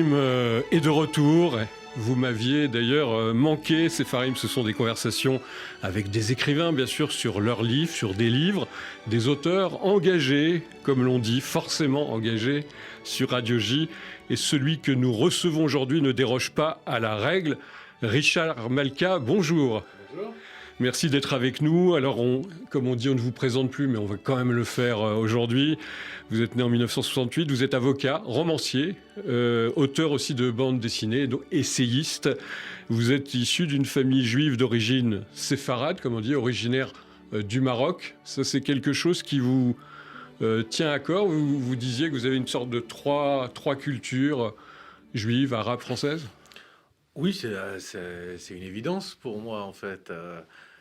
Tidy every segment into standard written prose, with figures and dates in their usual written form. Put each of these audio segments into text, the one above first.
Sepharim est de retour. Vous m'aviez d'ailleurs manqué. Sepharim, ce sont des conversations avec des écrivains, bien sûr, sur leurs livres, sur des livres, des auteurs engagés, comme l'on dit, forcément engagés sur Radio J. Et celui que nous recevons aujourd'hui ne déroge pas à la règle. Richard Malka, bonjour. Bonjour. Merci d'être avec nous. Alors, comme on dit, on ne vous présente plus, mais on va quand même le faire aujourd'hui. Vous êtes né en 1968, vous êtes avocat, romancier, auteur aussi de bandes dessinées, donc essayiste. Vous êtes issu d'une famille juive d'origine séfarade, comme on dit, originaire du Maroc. Ça, c'est quelque chose qui vous tient à corps. Vous disiez que vous avez une sorte de trois cultures, juive, arabe, française. Oui, c'est une évidence pour moi, en fait.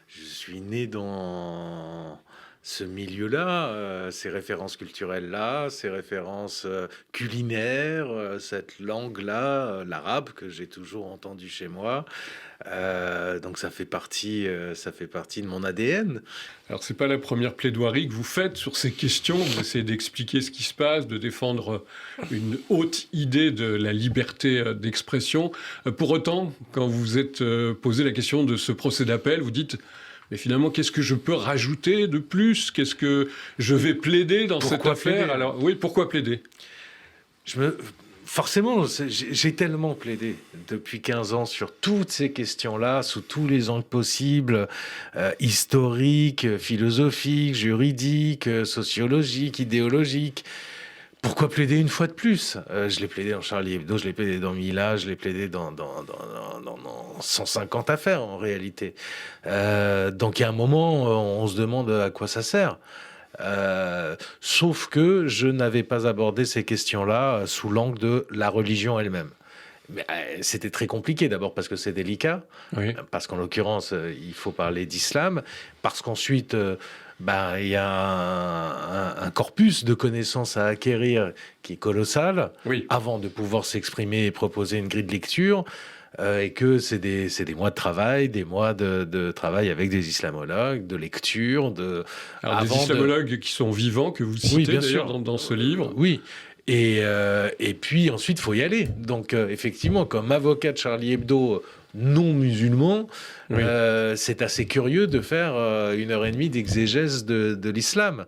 Je suis né dans ce milieu-là, ces références culturelles-là, ces références culinaires, cette langue-là, l'arabe que j'ai toujours entendu chez moi. Donc ça fait partie de mon ADN. Alors c'est pas la première plaidoirie que vous faites sur ces questions. Vous essayez d'expliquer ce qui se passe, de défendre une haute idée de la liberté d'expression. Pour autant, quand vous êtes posé la question de ce procès d'appel, vous dites: mais finalement, qu'est-ce que je peux rajouter de plus? Qu'est-ce que je vais plaider dans cette affaire? Alors oui, pourquoi plaider? Forcément, j'ai tellement plaidé depuis 15 ans sur toutes ces questions-là, sous tous les angles possibles, historiques, philosophiques, juridiques, sociologiques, idéologiques. Pourquoi plaider une fois de plus? Je l'ai plaidé dans Charlie Hebdo, je l'ai plaidé dans Mila, je l'ai plaidé dans 150 affaires en réalité. Donc il y a un moment, on se demande à quoi ça sert. Sauf que je n'avais pas abordé ces questions-là sous l'angle de la religion elle-même. Mais c'était très compliqué, d'abord parce que c'est délicat, oui. Parce qu'en l'occurrence, il faut parler d'islam, parce qu'ensuite, il y a un corpus de connaissances à acquérir qui est colossal, oui. Avant de pouvoir s'exprimer et proposer une grille de lecture. Et que c'est des mois de travail, des mois de travail avec des islamologues, de lecture, Alors des islamologues qui sont vivants, que vous citez d'ailleurs dans ce livre. Oui. Et puis ensuite, il faut y aller. Donc effectivement, comme avocat de Charlie Hebdo non musulman, oui. C'est assez curieux de faire 1h30 d'exégèse de l'islam.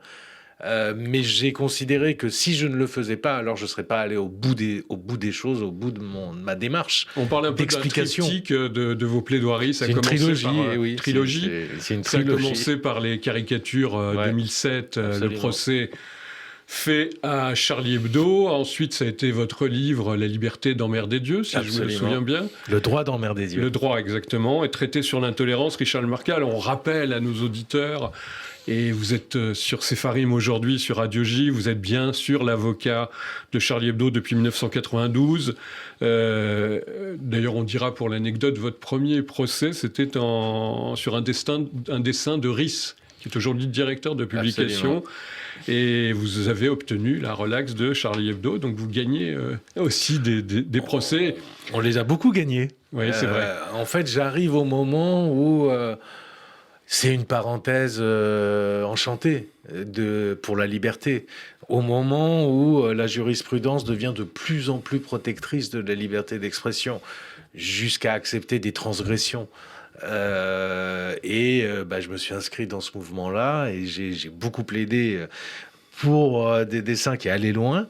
Mais j'ai considéré que si je ne le faisais pas, alors je ne serais pas allé au bout des choses, au bout de ma démarche. On parle un peu d'explication de vos plaidoiries. Ça a commencé trilogie, par oui, trilogie. C'est une ça a trilogie. commencé par les caricatures 2007, le procès fait à Charlie Hebdo. Ensuite, ça a été votre livre La liberté d'emmerder Dieu, si Absolument. je me souviens bien. Le droit d'emmerder Dieu. Le droit, exactement. Et traité sur l'intolérance, Richard Malka. On rappelle à nos auditeurs. Et vous êtes sur Sepharim aujourd'hui, sur Radio J. Vous êtes bien sûr l'avocat de Charlie Hebdo depuis 1992. D'ailleurs, on dira pour l'anecdote, votre premier procès, c'était sur un dessin de Riss, qui est aujourd'hui directeur de publication. Absolument. Et vous avez obtenu la relaxe de Charlie Hebdo. Donc vous gagnez aussi des procès. On les a beaucoup gagnés. Oui, c'est vrai. En fait, j'arrive au moment où... c'est une parenthèse enchantée pour la liberté. Au moment où la jurisprudence devient de plus en plus protectrice de la liberté d'expression, jusqu'à accepter des transgressions. Je me suis inscrit dans ce mouvement-là et j'ai beaucoup plaidé pour des dessins qui allaient loin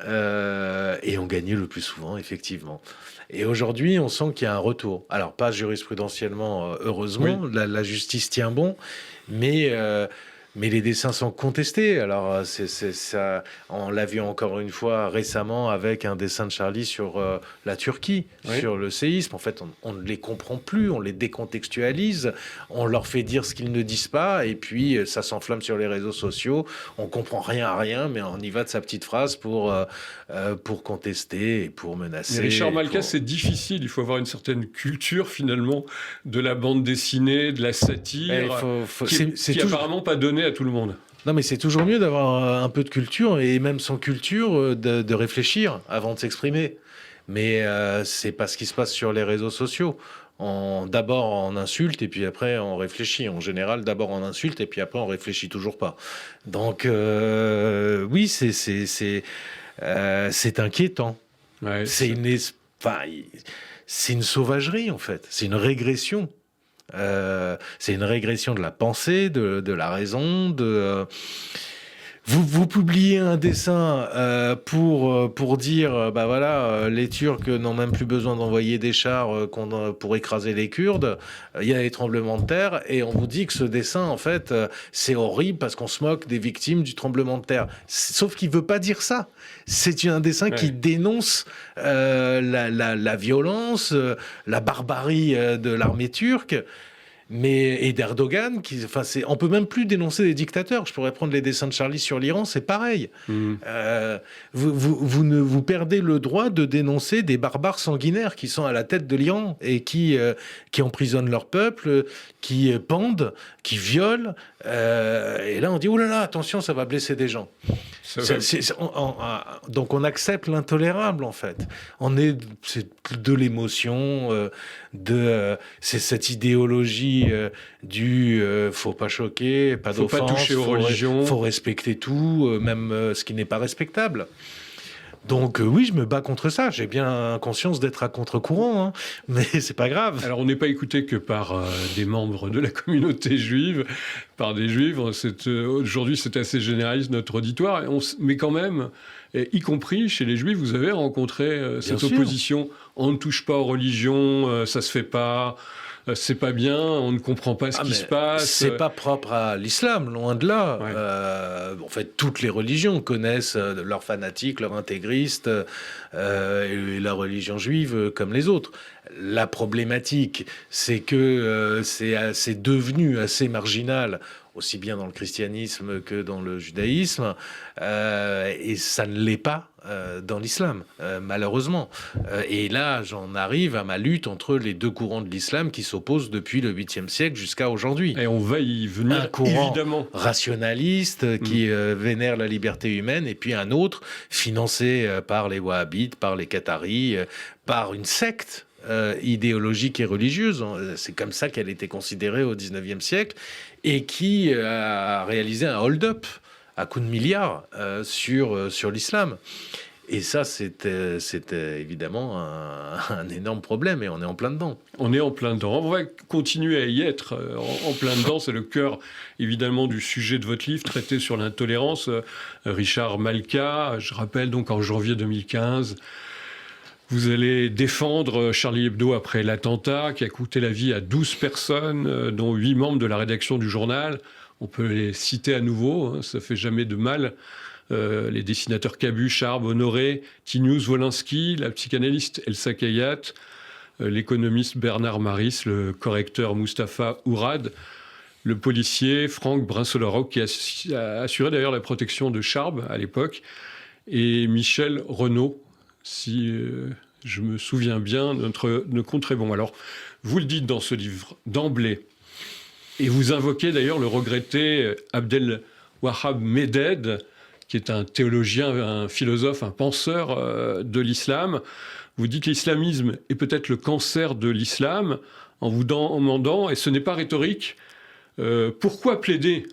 et ont gagné le plus souvent, effectivement. Et aujourd'hui, on sent qu'il y a un retour. Alors, pas jurisprudentiellement, heureusement, oui. La justice tient bon, mais les dessins sont contestés. Alors, ça, on l'a vu encore une fois récemment avec un dessin de Charlie sur la Turquie, oui. Sur le séisme. En fait, on ne les comprend plus, on les décontextualise, on leur fait dire ce qu'ils ne disent pas, et puis ça s'enflamme sur les réseaux sociaux. On comprend rien à rien, mais on y va de sa petite phrase pour contester et pour menacer. Mais Richard Malka, c'est difficile. Il faut avoir une certaine culture, finalement, de la bande dessinée, de la satire, qui apparemment pas donnée à tout le monde. Non, mais c'est toujours mieux d'avoir un peu de culture, et même sans culture, de réfléchir avant de s'exprimer. Mais c'est pas ce qui se passe sur les réseaux sociaux. D'abord on insulte et puis après on réfléchit. En général, d'abord on insulte et puis après on réfléchit toujours pas. Donc oui, c'est inquiétant. Ouais, c'est une sauvagerie, en fait. C'est une régression. C'est une régression de la pensée, de la raison, vous publiez un dessin pour dire bah voilà les Turcs n'ont même plus besoin d'envoyer des chars pour écraser les Kurdes. Il y a des tremblements de terre et on vous dit que ce dessin en fait c'est horrible parce qu'on se moque des victimes du tremblement de terre. Sauf qu'il veut pas dire ça. C'est un dessin qui dénonce la violence, la barbarie de l'armée turque. Et d'Erdogan, on peut même plus dénoncer des dictateurs. Je pourrais prendre les dessins de Charlie sur l'Iran, c'est pareil. Vous perdez le droit de dénoncer des barbares sanguinaires qui sont à la tête de l'Iran et qui emprisonnent leur peuple, qui pendent, qui violent. Et là, on dit, oh là là, attention, ça va blesser des gens. Donc on accepte l'intolérable, en fait. C'est de l'émotion, c'est cette idéologie faut pas choquer, pas d'offense, faut pas toucher aux religions, faut respecter tout, même ce qui n'est pas respectable. Donc oui, je me bats contre ça. J'ai bien conscience d'être à contre-courant, hein, mais c'est pas grave. Alors on n'est pas écouté que par des membres de la communauté juive, par des juifs. Aujourd'hui, c'est assez généraliste notre auditoire, mais quand même, y compris chez les juifs, vous avez rencontré cette opposition. On ne touche pas aux religions, ça se fait pas. C'est pas bien, on ne comprend pas ce qui se passe. C'est pas propre à l'islam, loin de là. Ouais. En fait, toutes les religions connaissent leurs fanatiques, leurs intégristes, et la religion juive comme les autres. La problématique, c'est que c'est devenu assez marginal, aussi bien dans le christianisme que dans le judaïsme, et ça ne l'est pas dans l'islam, malheureusement. Et là, j'en arrive à ma lutte entre les deux courants de l'islam qui s'opposent depuis le 8e siècle jusqu'à aujourd'hui. Et on va y venir, un courant évidemment. Rationaliste qui vénère la liberté humaine, et puis un autre financé par les wahhabites, par les qataris, par une secte idéologique et religieuse. C'est comme ça qu'elle était considérée au 19e siècle, et qui a réalisé un hold-up à coups de milliards sur l'islam. Et ça, c'était évidemment un énorme problème, et on est en plein dedans. On est en plein dedans. On va continuer à y être en plein dedans. C'est le cœur, évidemment, du sujet de votre livre, traité sur l'intolérance. Richard Malka, je rappelle donc en janvier 2015, vous allez défendre Charlie Hebdo après l'attentat qui a coûté la vie à 12 personnes, dont 8 membres de la rédaction du journal. On peut les citer à nouveau, hein, ça fait jamais de mal. Les dessinateurs Cabu, Charb, Honoré, Tinius Wolinski, la psychanalyste Elsa Kayat, l'économiste Bernard Maris, le correcteur Mustapha Ourad, le policier Franck Brinsoloroc, qui a assuré d'ailleurs la protection de Charb à l'époque, et Michel Renaud, si je me souviens bien, notre compte très bon. Alors, vous le dites dans ce livre d'emblée, et vous invoquez d'ailleurs le regretté Abdel Wahab Meded, qui est un théologien, un philosophe, un penseur de l'islam. Vous dites que l'islamisme est peut-être le cancer de l'islam, en vous demandant, et ce n'est pas rhétorique, pourquoi plaider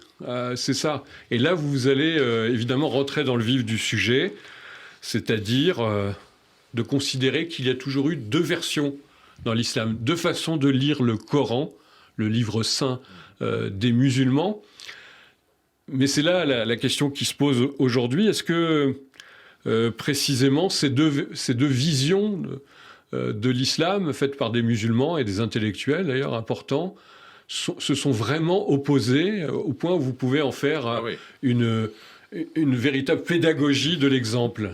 c'est ça. Et là, vous allez évidemment rentrer dans le vif du sujet, c'est-à-dire de considérer qu'il y a toujours eu deux versions dans l'islam, deux façons de lire le Coran, le livre saint des musulmans. Mais c'est là la question qui se pose aujourd'hui. Est-ce que précisément ces deux visions de l'islam, faites par des musulmans et des intellectuels d'ailleurs importants, se sont vraiment opposées au point où vous pouvez en faire une véritable pédagogie de l'exemple?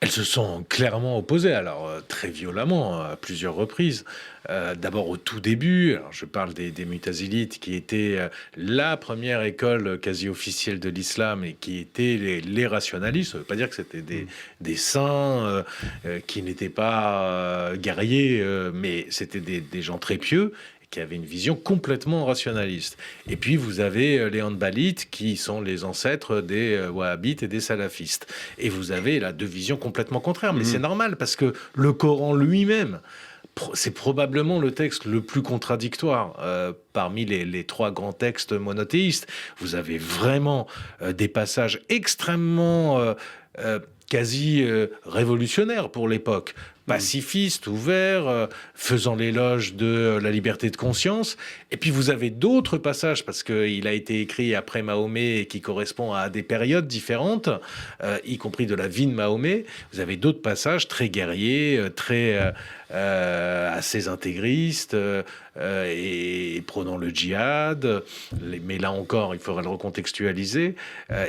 Elles se sont clairement opposées, alors très violemment, à plusieurs reprises. D'abord au tout début, alors je parle des Mutazilites, qui étaient la première école quasi officielle de l'islam et qui étaient les rationalistes. Ça ne veut pas dire que c'était des saints qui n'étaient pas guerriers, mais c'était des gens très pieux, qui avaient une vision complètement rationaliste. Et puis vous avez les Hanbalites, qui sont les ancêtres des wahhabites et des salafistes. Et vous avez là deux visions complètement contraires. Mais c'est normal, parce que le Coran lui-même, c'est probablement le texte le plus contradictoire parmi les trois grands textes monothéistes. Vous avez vraiment des passages extrêmement quasi révolutionnaire pour l'époque, pacifiste, ouvert, faisant l'éloge de la liberté de conscience. Et puis vous avez d'autres passages, parce qu'il a été écrit après Mahomet et qui correspond à des périodes différentes, y compris de la vie de Mahomet. Vous avez d'autres passages très guerriers, très assez intégristes et prônant le djihad. Mais là encore, il faudra le recontextualiser.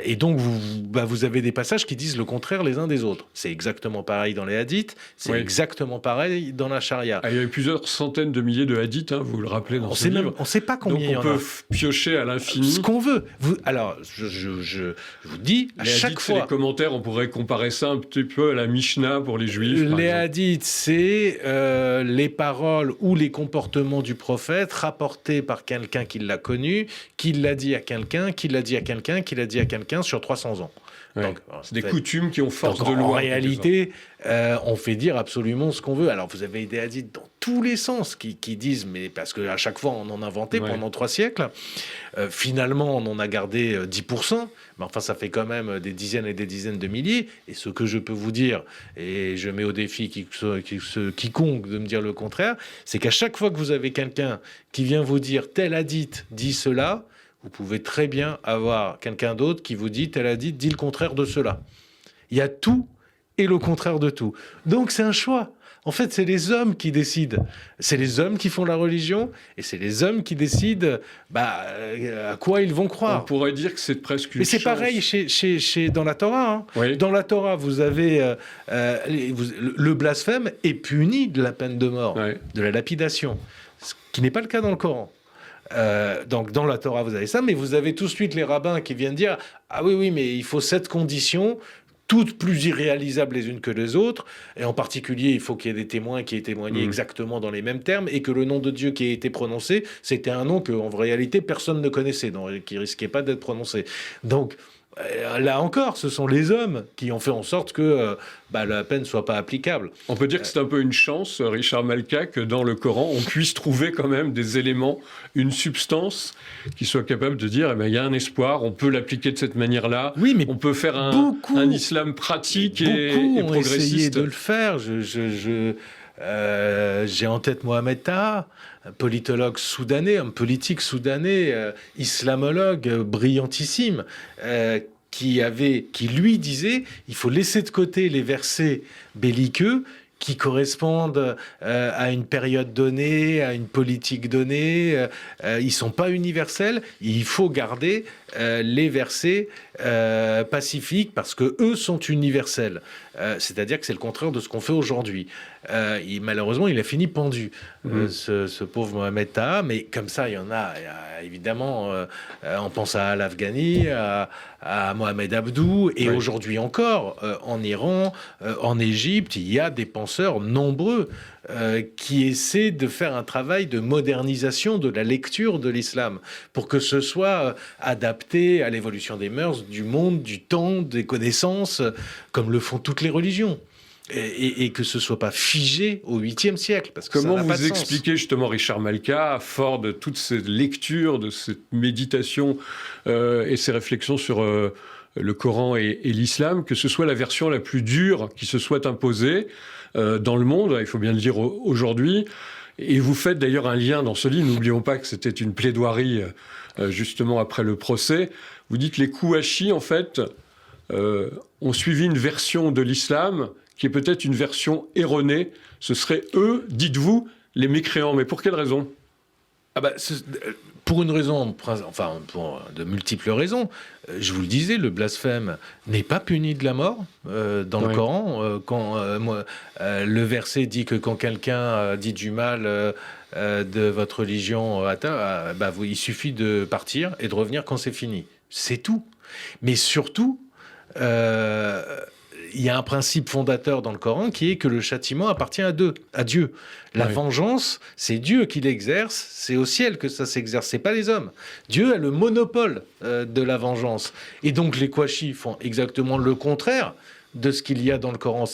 Et donc vous avez des passages qui disent le contraire les uns des autres. C'est exactement pareil dans les hadiths, c'est exactement pareil dans la charia. Il y a plusieurs centaines de milliers de hadiths, vous le rappelez dans ce livre. On ne sait pas combien il y en a. Donc on peut piocher à l'infini. Ce qu'on veut. Alors, je vous dis, à chaque fois... Les commentaires, on pourrait comparer ça un petit peu à la Mishnah pour les Juifs, par les exemple. hadiths, c'est les paroles ou les comportements du prophète rapportés par quelqu'un qui l'a connu, qui l'a dit à quelqu'un, qui l'a dit à quelqu'un, qui l'a dit à quelqu'un sur 300 ans. Ouais. Donc, c'est des coutumes qui ont force de loi. En réalité, on fait dire absolument ce qu'on veut. Alors, vous avez des hadiths dans tous les sens qui disent, mais parce qu'à chaque fois, on en a inventé pendant 3 siècles. Finalement, on en a gardé 10%. Mais enfin, ça fait quand même des dizaines et des dizaines de milliers. Et ce que je peux vous dire, et je mets au défi quiconque de me dire le contraire, c'est qu'à chaque fois que vous avez quelqu'un qui vient vous dire tel hadith dit cela, vous pouvez très bien avoir quelqu'un d'autre qui vous dit tel hadith dit le contraire de cela. Il y a tout et le contraire de tout. Donc c'est un choix. En fait, c'est les hommes qui décident. C'est les hommes qui font la religion et c'est les hommes qui décident à quoi ils vont croire. On pourrait dire que c'est presque une Mais c'est chance. pareil dans la Torah. Hein. Oui. Dans la Torah, vous avez le blasphème est puni de la peine de mort, de la lapidation, ce qui n'est pas le cas dans le Coran. Donc dans la Torah, vous avez ça, mais vous avez tout de suite les rabbins qui viennent dire « Ah oui, mais il faut cette condition ». Toutes plus irréalisables les unes que les autres, et en particulier, il faut qu'il y ait des témoins qui aient témoigné exactement dans les mêmes termes, et que le nom de Dieu qui a été prononcé, c'était un nom qu'en réalité personne ne connaissait, donc qui risquait pas d'être prononcé. Donc là encore, ce sont les hommes qui ont fait en sorte que la peine ne soit pas applicable. On peut dire que c'est un peu une chance, Richard Malka, que dans le Coran, on puisse trouver quand même des éléments, une substance qui soit capable de dire il y a un espoir, on peut l'appliquer de cette manière-là, oui, mais on peut faire un islam pratique et progressiste. Beaucoup ont essayé de le faire. J'ai en tête Mohamed Taha, un politologue soudanais, un politique soudanais, islamologue brillantissime, qui lui disait il faut laisser de côté les versets belliqueux qui correspondent à une période donnée, à une politique donnée. Ils sont pas universels. Il faut garder les versets pacifiques parce que eux sont universels. C'est-à-dire que c'est le contraire de ce qu'on fait aujourd'hui. Malheureusement, il a fini pendu, ce pauvre Mohamed Taha. Mais comme ça, il y en a évidemment. On pense à Al-Afghani, à Mohamed Abdou, et aujourd'hui encore, en Iran, en Égypte, il y a des penseurs nombreux qui essaient de faire un travail de modernisation de la lecture de l'islam pour que ce soit adapté à l'évolution des mœurs, du monde, du temps, des connaissances, comme le font toutes les religions. Et que ce soit pas figé au 8e siècle. Parce que comment ça n'a pas de vous sens. expliquez justement, Richard Malka, fort de toutes ces lectures, de cette méditation et ces réflexions sur le Coran et l'islam, que ce soit la version la plus dure qui se soit imposée dans le monde, il faut bien le dire aujourd'hui. Et vous faites d'ailleurs un lien dans ce livre, n'oublions pas que c'était une plaidoirie justement après le procès. Vous dites que les Kouachi, en fait, ont suivi une version de l'islam qui est peut-être une version erronée. Ce seraient eux, dites-vous, les mécréants. Mais pour quelle raison ? Pour une raison, pour de multiples raisons. Je vous le disais, le blasphème n'est pas puni de la mort dans le Coran. Le verset dit que quand quelqu'un dit du mal de votre religion, il suffit de partir et de revenir quand c'est fini. C'est tout. Mais surtout, il y a un principe fondateur dans le Coran qui est que le châtiment appartient à Dieu. La vengeance, c'est Dieu qui l'exerce, c'est au ciel que ça s'exerce, c'est pas les hommes. Dieu a le monopole de la vengeance. Et donc les Kouachi font exactement le contraire de ce qu'il y a dans le Coran.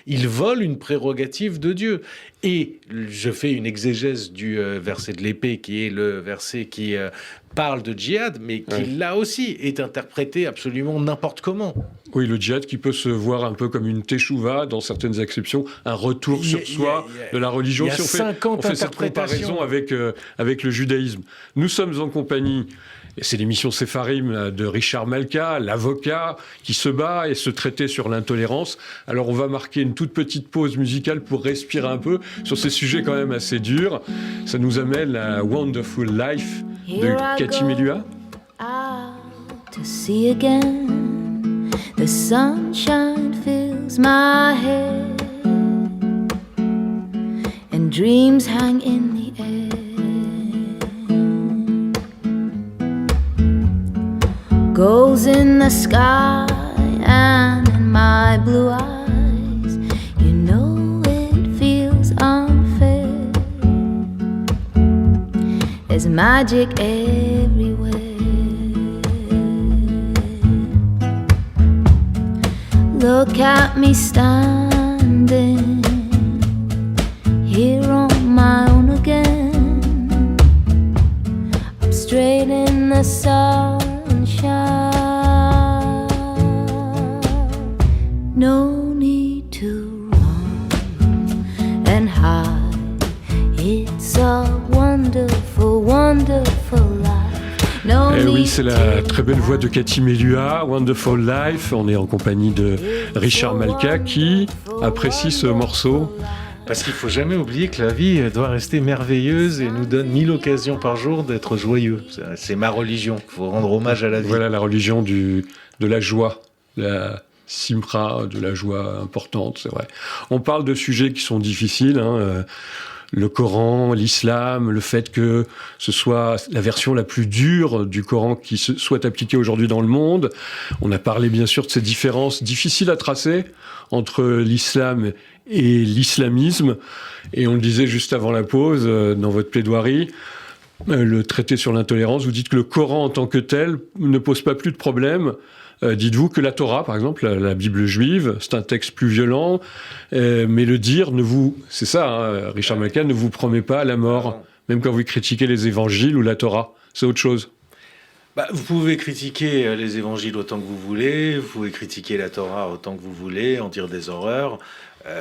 Ils volent une prérogative de Dieu. Et je fais une exégèse du verset de l'épée, qui est le verset qui parle de djihad, mais qui là aussi est interprété absolument n'importe comment. Oui, le djihad qui peut se voir un peu comme une teshuva dans certaines exceptions, un retour sur soi de la religion. Si on fait cette comparaison avec le judaïsme. Nous sommes en compagnie, c'est l'émission Sépharim de Richard Malka, l'avocat qui se bat et se traiter sur l'intolérance. Alors on va marquer une toute petite pause musicale pour respirer un peu sur ces sujets quand même assez durs. Ça nous amène à Wonderful Life de Cathy Melua. To see again, the sunshine fills my head, and dreams hang in the air. Goals in the sky and in my blue eyes, you know it feels unfair. There's magic everywhere. Look at me standing here on my own again. I'm straight in the sunshine. No need to run and hide. It's a wonderful, wonderful life. Eh oui, c'est la très belle voix de Cathy Melua, Wonderful Life. On est en compagnie de Richard Malka qui apprécie ce morceau. Parce qu'il ne faut jamais oublier que la vie doit rester merveilleuse et nous donne 1000 occasions par jour d'être joyeux. C'est ma religion, il faut rendre hommage à la vie. Voilà la religion de la joie, la simra, de la joie importante, c'est vrai. On parle de sujets qui sont difficiles, le Coran, l'islam, le fait que ce soit la version la plus dure du Coran qui soit appliquée aujourd'hui dans le monde. On a parlé bien sûr de ces différences difficiles à tracer entre l'islam et l'islamisme. Et on le disait juste avant la pause, dans votre plaidoirie, le traité sur l'intolérance, vous dites que le Coran en tant que tel ne pose pas plus de problème. Dites-vous que la Torah, par exemple, la Bible juive, c'est un texte plus violent, mais le dire c'est ça, Richard Malka, ne vous promet pas la mort, même quand vous critiquez les évangiles ou la Torah, c'est autre chose. Vous pouvez critiquer les évangiles autant que vous voulez, vous pouvez critiquer la Torah autant que vous voulez, en dire des horreurs,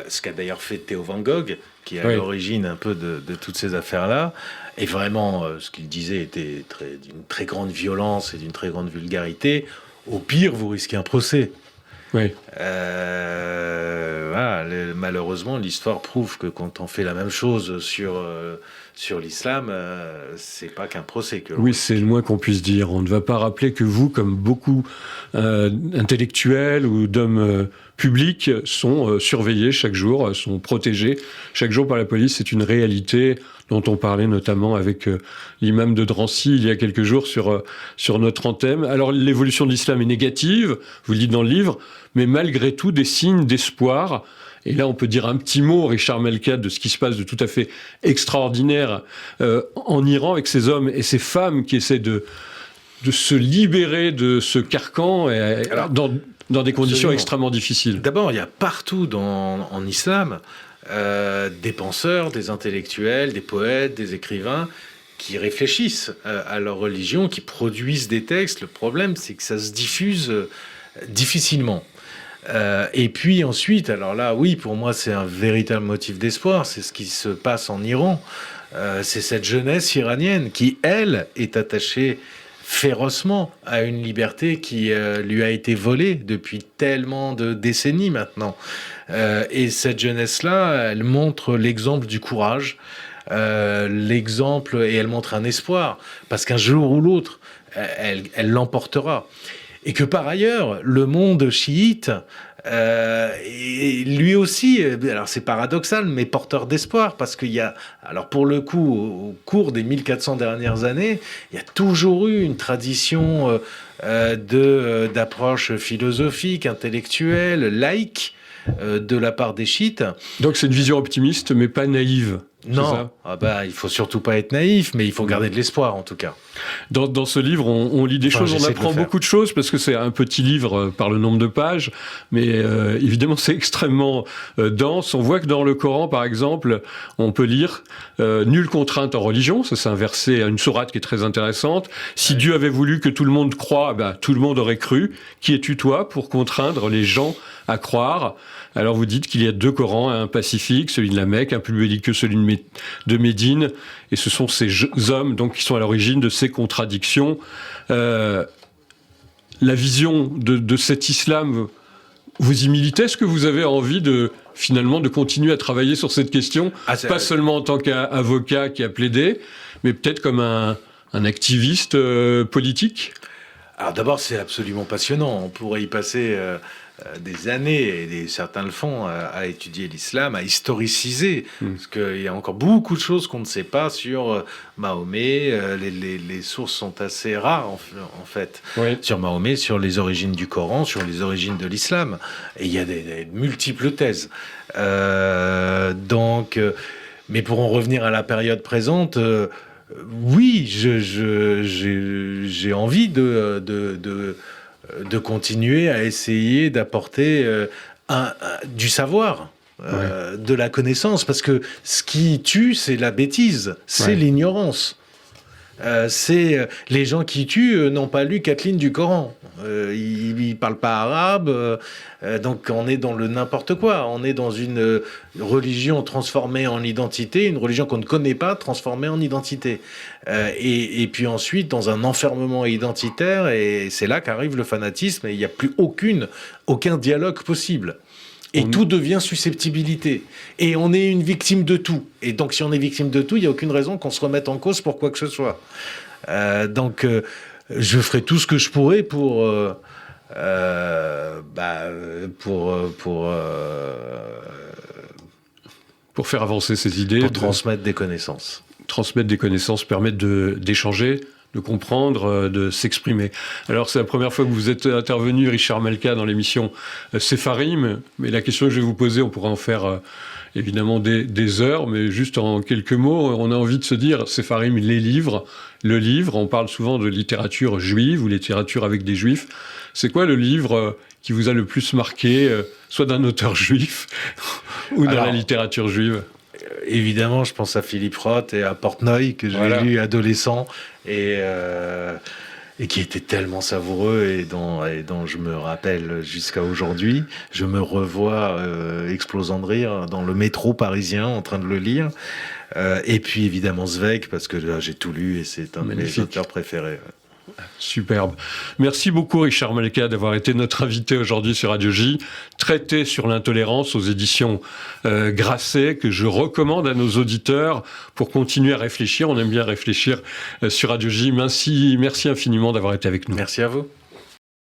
ce qu'a d'ailleurs fait Theo Van Gogh, qui est à l'origine un peu de toutes ces affaires-là. Et vraiment, ce qu'il disait était d'une très grande violence et d'une très grande vulgarité. Au pire, vous risquez un procès. Oui. Malheureusement, l'histoire prouve que quand on fait la même chose sur l'islam, c'est pas qu'un procès. C'est le moins qu'on puisse dire. On ne va pas rappeler que vous, comme beaucoup d'intellectuels ou d'hommes publics, sont surveillés chaque jour, sont protégés chaque jour par la police. C'est une réalité dont on parlait notamment avec l'imam de Drancy il y a quelques jours sur notre antenne. Alors l'évolution de l'islam est négative, vous le dites dans le livre, mais malgré tout des signes d'espoir. Et là, on peut dire un petit mot, Richard Malka, de ce qui se passe de tout à fait extraordinaire en Iran avec ces hommes et ces femmes qui essaient de se libérer de ce carcan dans des conditions extrêmement difficiles. D'abord, il y a partout en islam des penseurs, des intellectuels, des poètes, des écrivains qui réfléchissent à leur religion, qui produisent des textes. Le problème, c'est que ça se diffuse difficilement. Et puis ensuite, alors là, oui, pour moi, c'est un véritable motif d'espoir. C'est ce qui se passe en Iran. C'est cette jeunesse iranienne qui, elle, est attachée férocement à une liberté qui lui a été volée depuis tellement de décennies maintenant. Et cette jeunesse-là, elle montre l'exemple du courage, l'exemple, et elle montre un espoir, parce qu'un jour ou l'autre, elle l'emportera. Et que par ailleurs, le monde chiite, lui aussi, alors c'est paradoxal, mais porteur d'espoir, parce qu'il y a, alors pour le coup, au cours des 1400 dernières années, il y a toujours eu une tradition d'approche philosophique, intellectuelle, laïque, de la part des chiites. Donc c'est une vision optimiste, mais pas naïve Non, il faut surtout pas être naïf, mais il faut garder de l'espoir en tout cas. Dans ce livre, on lit des choses, on apprend beaucoup de choses, parce que c'est un petit livre par le nombre de pages, mais évidemment c'est extrêmement dense. On voit que dans le Coran, par exemple, on peut lire « Nulle contrainte en religion », ça c'est un verset, une sourate qui est très intéressante. « Si Dieu avait voulu que tout le monde croie, tout le monde aurait cru. Qui es-tu toi pour contraindre les gens à croire ?» Alors vous dites qu'il y a 2 Corans, un pacifique, celui de la Mecque, un plus belliqueux, celui de Médine, et ce sont ces hommes donc qui sont à l'origine de ces contradictions. La vision de cet islam, vous y militez? Est-ce que vous avez envie finalement de continuer à travailler sur cette question, pas seulement en tant qu'avocat qui a plaidé, mais peut-être comme un activiste politique? Alors d'abord, c'est absolument passionnant. On pourrait y passer des années, et certains le font, à étudier l'islam, à historiciser, parce qu'il y a encore beaucoup de choses qu'on ne sait pas sur Mahomet. Les sources sont assez rares, en fait, sur Mahomet, sur les origines du Coran, sur les origines de l'islam. Et il y a des multiples thèses. Mais pour en revenir à la période présente... oui, j'ai envie de continuer à essayer d'apporter du savoir, de la connaissance, parce que ce qui tue, c'est la bêtise, c'est l'ignorance. Les gens qui tuent n'ont pas lu 4 lignes du Coran. Ils parlent pas arabe, donc on est dans le n'importe quoi. On est dans une religion transformée en identité, une religion qu'on ne connaît pas transformée en identité. Et puis ensuite dans un enfermement identitaire, et c'est là qu'arrive le fanatisme, et il n'y a plus aucun dialogue possible. Et tout devient susceptibilité. Et on est une victime de tout. Et donc, si on est victime de tout, il n'y a aucune raison qu'on se remette en cause pour quoi que ce soit. Je ferai tout ce que je pourrai pour faire avancer ces idées. Pour transmettre des connaissances. Transmettre des connaissances, permettre d'échanger, de comprendre, de s'exprimer. Alors, c'est la première fois que vous êtes intervenu, Richard Malka, dans l'émission Sepharim, mais la question que je vais vous poser, on pourra en faire évidemment des heures, mais juste en quelques mots, on a envie de se dire, Sepharim, les livres, le livre, on parle souvent de littérature juive ou littérature avec des juifs. C'est quoi le livre qui vous a le plus marqué, soit d'un auteur juif ou dans la littérature juive? Évidemment, je pense à Philippe Roth et à Portnoy, que j'ai lu adolescent, et qui était tellement savoureux, et dont je me rappelle jusqu'à aujourd'hui. Je me revois explosant de rire dans le métro parisien en train de le lire. Et puis évidemment Zweig, parce que là, j'ai tout lu et c'est un de mes auteurs préférés. Superbe. Merci beaucoup Richard Malka d'avoir été notre invité aujourd'hui sur Radio J. Traité sur l'intolérance aux éditions Grasset, que je recommande à nos auditeurs pour continuer à réfléchir. On aime bien réfléchir sur Radio J. Merci infiniment d'avoir été avec nous. Merci à vous.